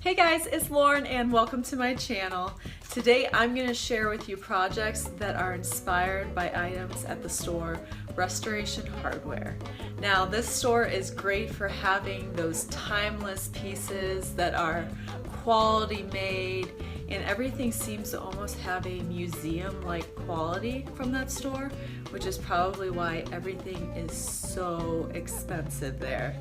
Hey guys, it's Lauren and welcome to my channel. Today I'm going to share with you projects that are inspired by items at the store Restoration Hardware. Now this store is great for having those timeless pieces that are quality made, and everything seems to almost have a museum-like quality from that store, which is probably why everything is so expensive there.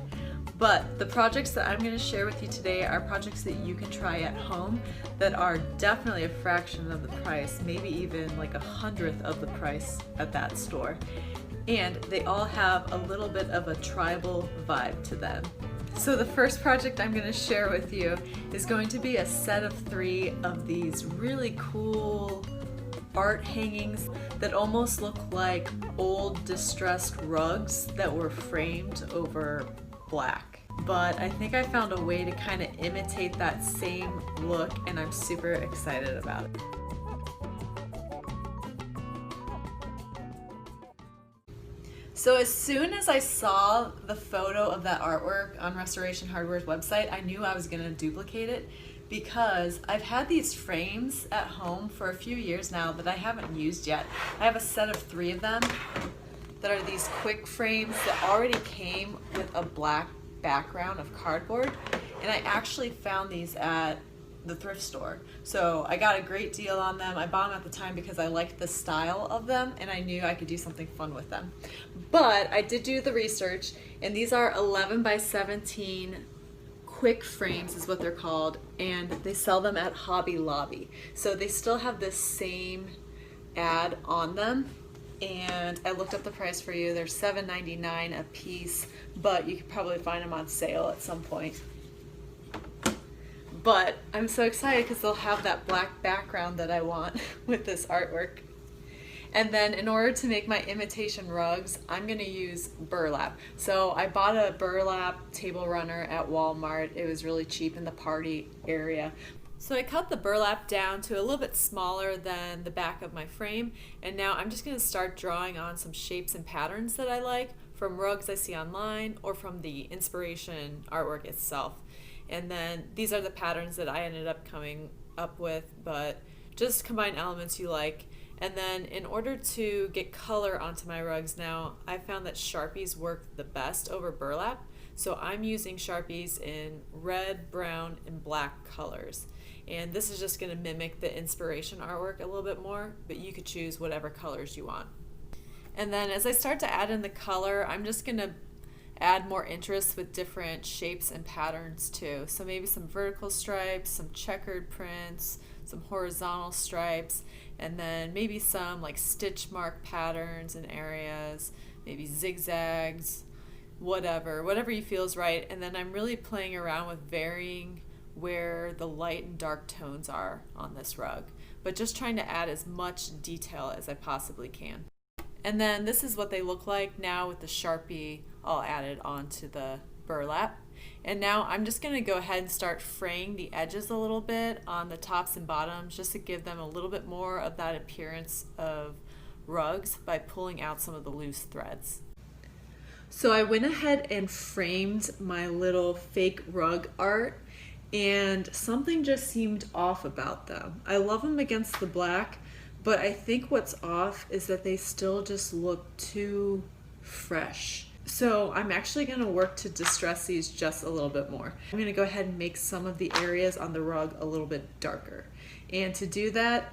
But the projects that I'm going to share with you today are projects that you can try at home that are definitely a fraction of the price, maybe even like 1/100th of the price at that store. And they all have a little bit of a tribal vibe to them. So the first project I'm going to share with you is going to be a set of 3 of these really cool art hangings that almost look like old distressed rugs that were framed over black. But I think I found a way to kind of imitate that same look, and I'm super excited about it. So as soon as I saw the photo of that artwork on Restoration Hardware's website, I knew I was going to duplicate it, because I've had these frames at home for a few years now that I haven't used yet. I have a set of 3 of them that are these quick frames that already came with a black background of cardboard, and I actually found these at the thrift store. So I got a great deal on them. I bought them at the time because I liked the style of them and I knew I could do something fun with them. But I did do the research, and these are 11 by 17 quick frames is what they're called, and they sell them at Hobby Lobby. So they still have this same ad on them. And I looked up the price for you. They're $7.99 a piece, but you could probably find them on sale at some point. But I'm so excited because they'll have that black background that I want with this artwork. And then in order to make my imitation rugs, I'm going to use burlap. So I bought a burlap table runner at Walmart. It was really cheap in the party area. So I cut the burlap down to a little bit smaller than the back of my frame, and now I'm just going to start drawing on some shapes and patterns that I like from rugs I see online or from the inspiration artwork itself. And then these are the patterns that I ended up coming up with, but just combine elements you like. And then in order to get color onto my rugs now, I found that Sharpies work the best over burlap. So I'm using Sharpies in red, brown, and black colors. And this is just going to mimic the inspiration artwork a little bit more, but you could choose whatever colors you want. And then as I start to add in the color, I'm just going to add more interest with different shapes and patterns too. So maybe some vertical stripes, some checkered prints, some horizontal stripes, and then maybe some like stitch mark patterns in areas, maybe zigzags, whatever you feel is right. And then I'm really playing around with varying where the light and dark tones are on this rug, but just trying to add as much detail as I possibly can. And then this is what they look like now with the Sharpie all added onto the burlap. And now I'm just going to go ahead and start fraying the edges a little bit on the tops and bottoms, just to give them a little bit more of that appearance of rugs by pulling out some of the loose threads. So I went ahead and framed my little fake rug art, and something just seemed off about them. I love them against the black, but I think what's off is that they still just look too fresh. So I'm actually going to work to distress these just a little bit more. I'm going to go ahead and make some of the areas on the rug a little bit darker. And to do that,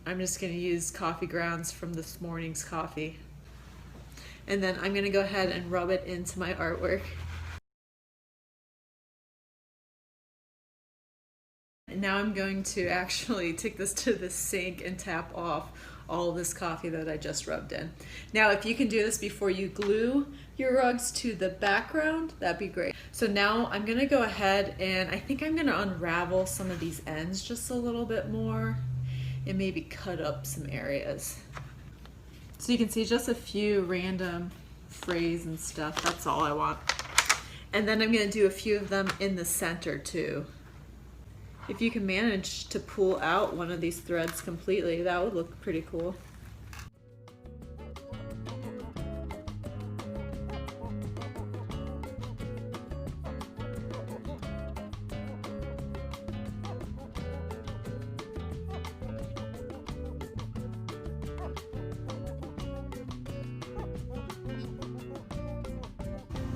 I'm just going to use coffee grounds from this morning's coffee. And then I'm going to go ahead and rub it into my artwork. And now I'm going to actually take this to the sink and tap off all of this coffee that I just rubbed in. Now, if you can do this before you glue your rugs to the background, that'd be great. So now I'm gonna go ahead and I think I'm gonna unravel some of these ends just a little bit more and maybe cut up some areas. So you can see just a few random frays and stuff. That's all I want. And then I'm gonna do a few of them in the center too. If you can manage to pull out one of these threads completely, that would look pretty cool.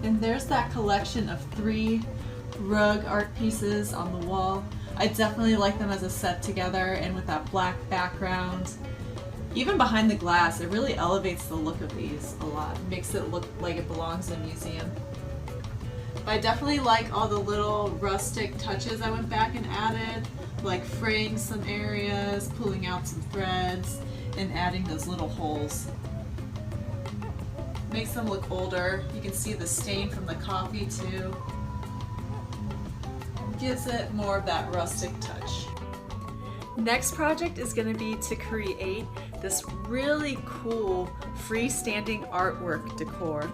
And there's that collection of 3 rug art pieces on the wall. I definitely like them as a set together and with that black background. Even behind the glass, it really elevates the look of these a lot. It makes it look like it belongs in a museum. But I definitely like all the little rustic touches I went back and added, like fraying some areas, pulling out some threads, and adding those little holes. Makes them look older. You can see the stain from the coffee too. Gives it more of that rustic touch. Next project is going to be to create this really cool freestanding artwork decor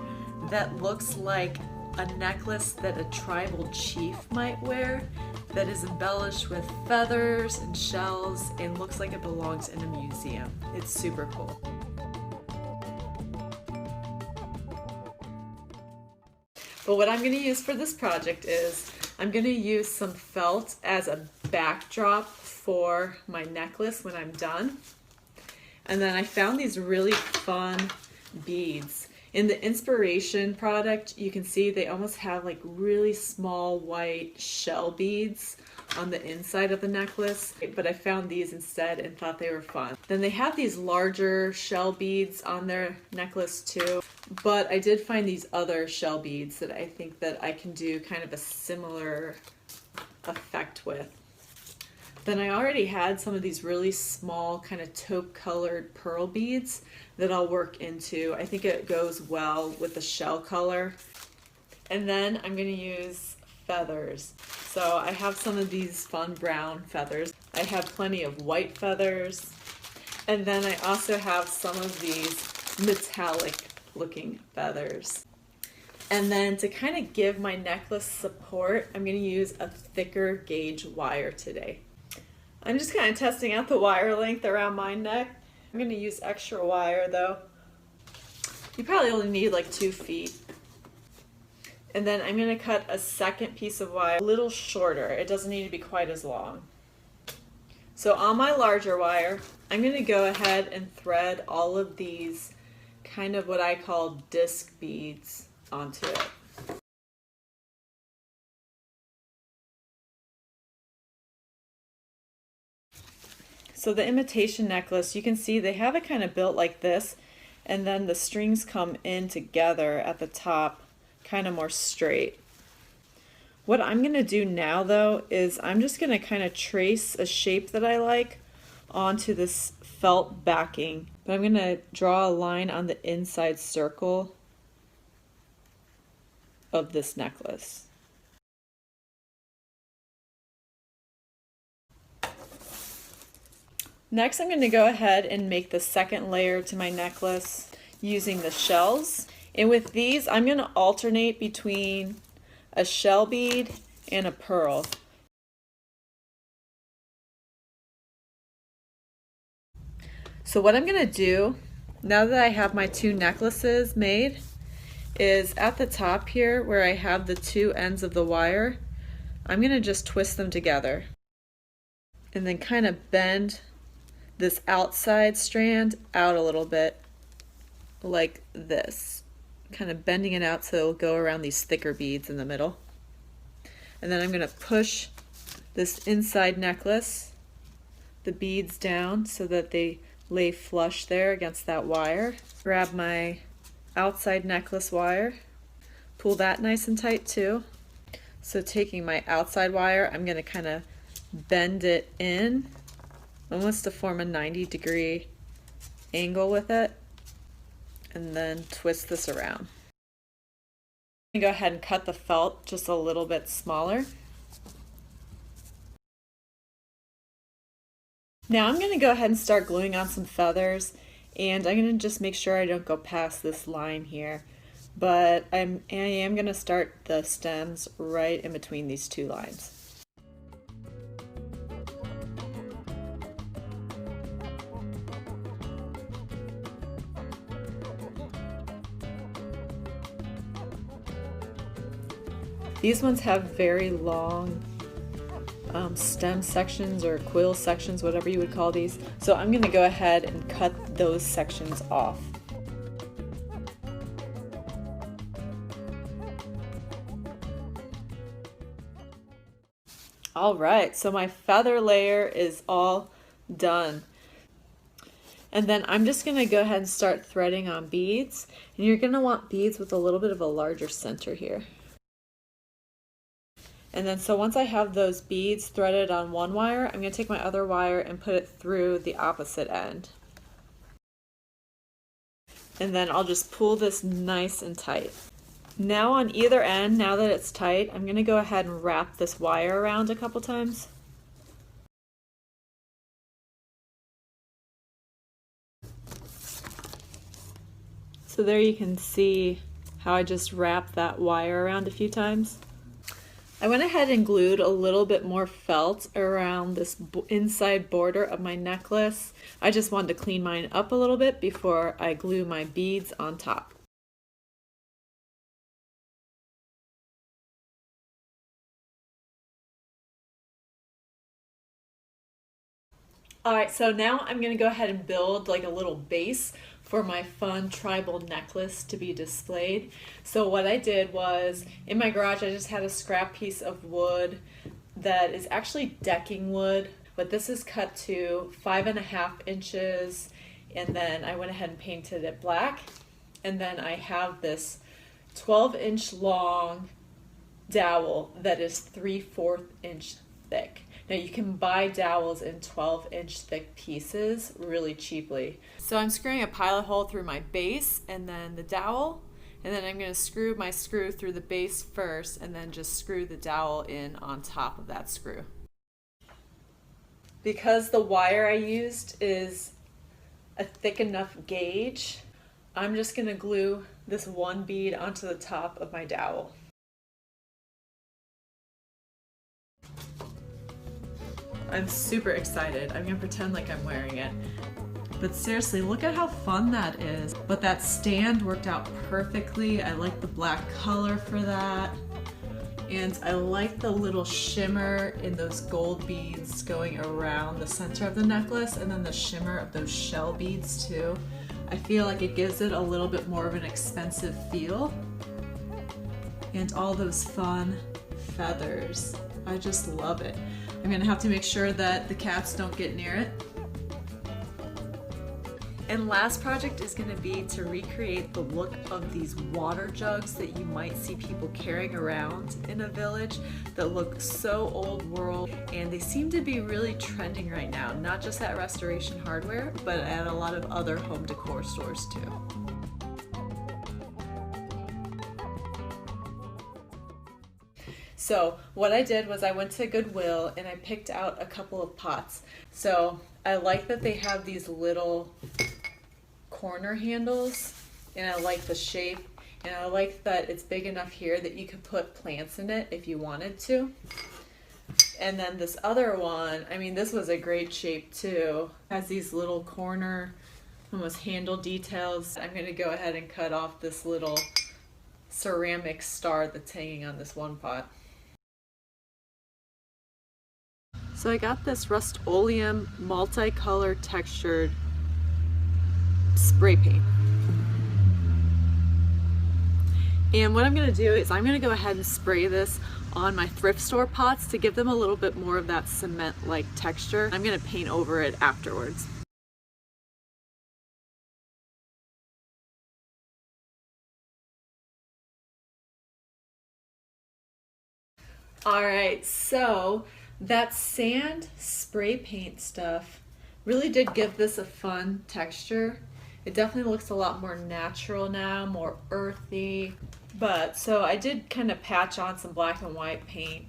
that looks like a necklace that a tribal chief might wear, that is embellished with feathers and shells and looks like it belongs in a museum. It's super cool. But what I'm going to use for this project is I'm going to use some felt as a backdrop for my necklace when I'm done. And then I found these really fun beads. In the inspiration product, you can see they almost have like really small white shell beads on the inside of the necklace, but I found these instead and thought they were fun. Then they have these larger shell beads on their necklace too, but I did find these other shell beads that I think that I can do kind of a similar effect with. Then I already had some of these really small kind of taupe colored pearl beads that I'll work into. I think it goes well with the shell color. And then I'm going to use feathers. So I have some of these fun brown feathers. I have plenty of white feathers. And then I also have some of these metallic looking feathers. And then to kind of give my necklace support, I'm going to use a thicker gauge wire today. I'm just kind of testing out the wire length around my neck. I'm going to use extra wire though. You probably only need like 2 feet. And then I'm going to cut a second piece of wire a little shorter. It doesn't need to be quite as long. So on my larger wire, I'm going to go ahead and thread all of these kind of what I call disc beads onto it. So the imitation necklace, you can see they have it kind of built like this, and then the strings come in together at the top, kind of more straight. What I'm going to do now though is I'm just going to kind of trace a shape that I like onto this felt backing. But I'm going to draw a line on the inside circle of this necklace. Next, I'm going to go ahead and make the second layer to my necklace using the shells. And with these, I'm going to alternate between a shell bead and a pearl. So what I'm going to do, now that I have my 2 necklaces made, is at the top here where I have the 2 ends of the wire, I'm going to just twist them together and then kind of bend this outside strand out a little bit like this, kind of bending it out so it'll go around these thicker beads in the middle. And then I'm going to push this inside necklace, the beads down so that they lay flush there against that wire. Grab my outside necklace wire, pull that nice and tight too. So taking my outside wire, I'm going to kind of bend it in almost to form a 90-degree angle with it, and then twist this around. I'm going to go ahead and cut the felt just a little bit smaller. Now I'm going to go ahead and start gluing on some feathers, and I'm going to just make sure I don't go past this line here, but I am going to start the stems right in between these 2 lines. These ones have very long stem sections or quill sections, whatever you would call these. So I'm going to go ahead and cut those sections off. All right, so my feather layer is all done. And then I'm just gonna go ahead and start threading on beads. And you're gonna want beads with a little bit of a larger center here. And then so once I have those beads threaded on one wire, I'm gonna take my other wire and put it through the opposite end. And then I'll just pull this nice and tight. Now on either end, now that it's tight, I'm gonna go ahead and wrap this wire around a couple times. So there you can see how I just wrapped that wire around a few times. I went ahead and glued a little bit more felt around this inside border of my necklace. I just wanted to clean mine up a little bit before I glue my beads on top. Alright, so now I'm going to go ahead and build like a little base for my fun tribal necklace to be displayed. So what I did was, in my garage I just had a scrap piece of wood that is actually decking wood, but this is cut to 5.5 inches, and then I went ahead and painted it black. And then I have this 12-inch long dowel that is 3/4 inch thick. Now you can buy dowels in 12-inch thick pieces really cheaply. So I'm screwing a pilot hole through my base and then the dowel, and then I'm going to screw my screw through the base first and then just screw the dowel in on top of that screw. Because the wire I used is a thick enough gauge, I'm just going to glue this one bead onto the top of my dowel. I'm super excited. I'm gonna pretend like I'm wearing it. But seriously, look at how fun that is. But that stand worked out perfectly. I like the black color for that. And I like the little shimmer in those gold beads going around the center of the necklace, and then the shimmer of those shell beads too. I feel like it gives it a little bit more of an expensive feel. And all those fun feathers. I just love it. I'm gonna have to make sure that the cats don't get near it. And last project is gonna be to recreate the look of these water jugs that you might see people carrying around in a village that look so old world, and they seem to be really trending right now, not just at Restoration Hardware, but at a lot of other home decor stores too. So what I did was I went to Goodwill and I picked out a couple of pots. So I like that they have these little corner handles, and I like the shape, and I like that it's big enough here that you could put plants in it if you wanted to. And then this other one, I mean, this was a great shape too. It has these little corner, almost handle details. I'm gonna go ahead and cut off this little ceramic star that's hanging on this one pot. So I got this Rustoleum multicolor textured spray paint. And what I'm going to do is I'm going to go ahead and spray this on my thrift store pots to give them a little bit more of that cement-like texture. I'm going to paint over it afterwards. Alright, so that sand spray paint stuff really did give this a fun texture. It definitely looks a lot more natural now, more earthy. But so I did kind of patch on some black and white paint.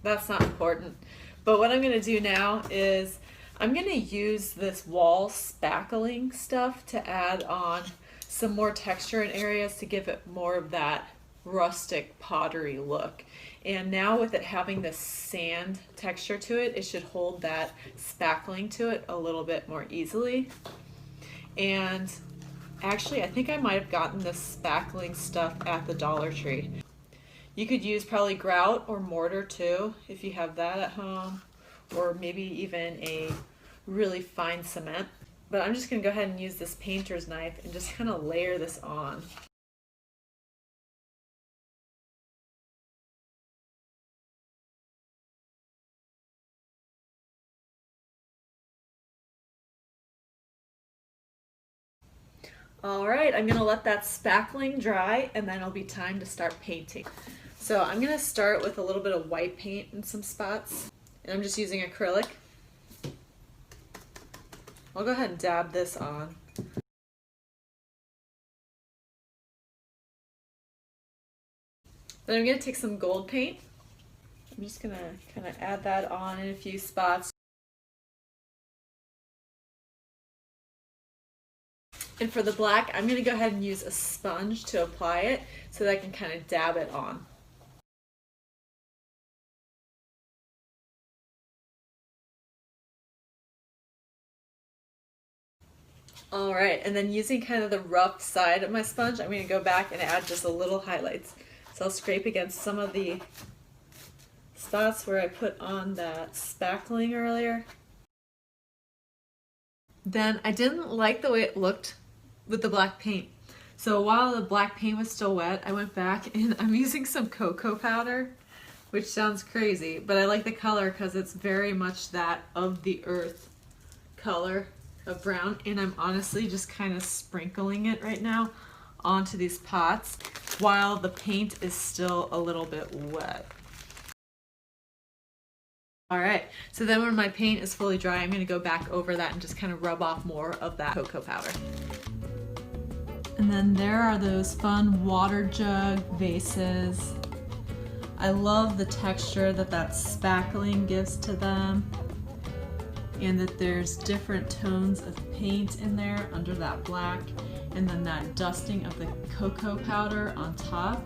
That's not important. But what I'm going to do now is I'm going to use this wall spackling stuff to add on some more texture in areas to give it more of that rustic pottery look. And now with it having this sand texture to it, it should hold that spackling to it a little bit more easily. And actually, I think I might have gotten this spackling stuff at the Dollar Tree. You could use probably grout or mortar too, if you have that at home, or maybe even a really fine cement. But I'm just gonna go ahead and use this painter's knife and just kind of layer this on. All right, I'm gonna let that spackling dry and then it'll be time to start painting. So I'm gonna start with a little bit of white paint in some spots. And I'm just using acrylic. I'll go ahead and dab this on. Then I'm gonna take some gold paint. I'm just gonna kind of add that on in a few spots. And for the black, I'm gonna go ahead and use a sponge to apply it so that I can kind of dab it on. All right, and then using kind of the rough side of my sponge, I'm going to go back and add just a little highlights. So I'll scrape against some of the spots where I put on that spackling earlier. Then I didn't like the way it looked with the black paint. So while the black paint was still wet, I went back and I'm using some cocoa powder, which sounds crazy, but I like the color because it's very much that of the earth color of brown, and I'm honestly just kind of sprinkling it right now onto these pots while the paint is still a little bit wet. All right, so then when my paint is fully dry, I'm going to go back over that and just kind of rub off more of that cocoa powder. And then there are those fun water jug vases. I love the texture that that spackling gives to them, and that there's different tones of paint in there under that black, and then that dusting of the cocoa powder on top.